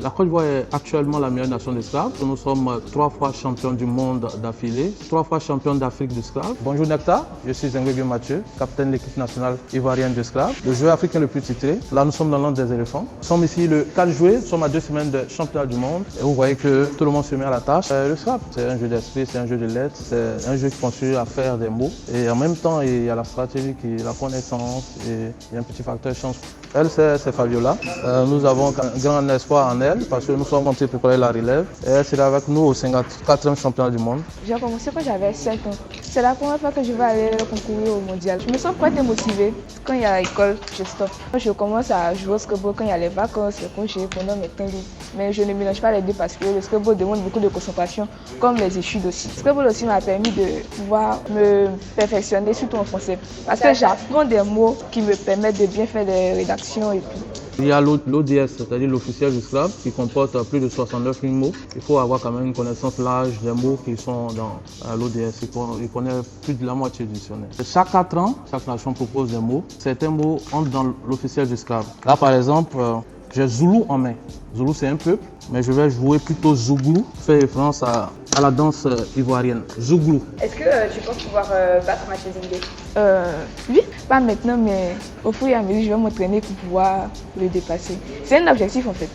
La Côte d'Ivoire est actuellement la meilleure nation d'esclaves. Nous sommes 3 fois champions du monde d'affilée, 3 fois champions d'Afrique d'esclaves. Bonjour Nectar, je suis Zengwebio Mathieu, capitaine de l'équipe nationale ivoirienne d'esclaves, le joueur africain le plus titré. Là, nous sommes dans l'Anse des éléphants. Nous sommes ici le 4 juillet, nous sommes à 2 semaines de championnat du monde. Et vous voyez que tout le monde se met à la tâche. Le scrap, c'est un jeu d'esprit, c'est un jeu de lettres, c'est un jeu qui construit à faire des mots. Et en même temps, il y a la stratégie, la connaissance et il y a un petit facteur chance. Elle, c'est Fabiola. Nous avons un grand espoir en elle parce que nous sommes en train de préparer la relève. Et elle sera avec nous au 54e championnat du monde. J'ai commencé quand j'avais 7 ans. C'est la première fois que je vais aller concourir au mondial. Je me sens prête et motivée. Quand il y a l'école, je stoppe. Je commence à jouer au skateboard quand il y a les vacances, les congés, pendant mes temps libres. Mais je ne mélange pas les deux parce que le skateboard demande beaucoup de concentration, comme les études aussi. Le skateboard aussi m'a permis de pouvoir me perfectionner, surtout en français. Parce que j'apprends des mots qui me permettent de bien faire des rédactions et tout. Il y a l'ODS, c'est-à-dire l'officiel du scrap, qui comporte plus de 69 000 mots. Il faut avoir quand même une connaissance large des mots qui sont dans l'ODS. Il connaît plus de la moitié du dictionnaire. Chaque 4 ans, chaque nation propose des mots. Certains mots entrent dans l'officiel du scrap. Là, par exemple, j'ai Zoulou en main. Zoulou, c'est un peuple, mais je vais jouer plutôt Zouglou, fait référence à la danse ivoirienne. Zouglou. Est-ce que tu penses pouvoir battre Mathieu Zingbe? Oui, pas maintenant, mais au fur et à mesure, je vais m'entraîner pour pouvoir le dépasser. C'est un objectif en fait.